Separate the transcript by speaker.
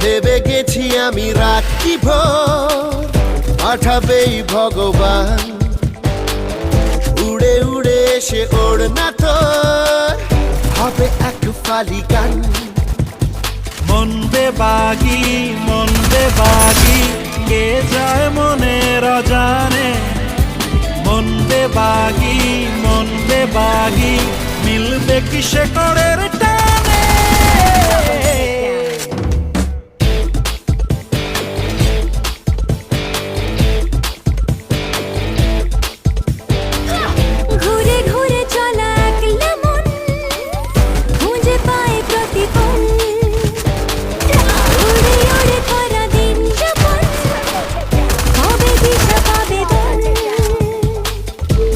Speaker 1: ভেবে গেছি আমি রাখিব পাঠাবেই ভগবান, উড়ে উড়ে এসে ওড় না তোর হবে এক ফালি গান।
Speaker 2: মন বেবাগি কে যায় মনের অজানে, মন বেবাগি মিলবে কিসে করের টানে।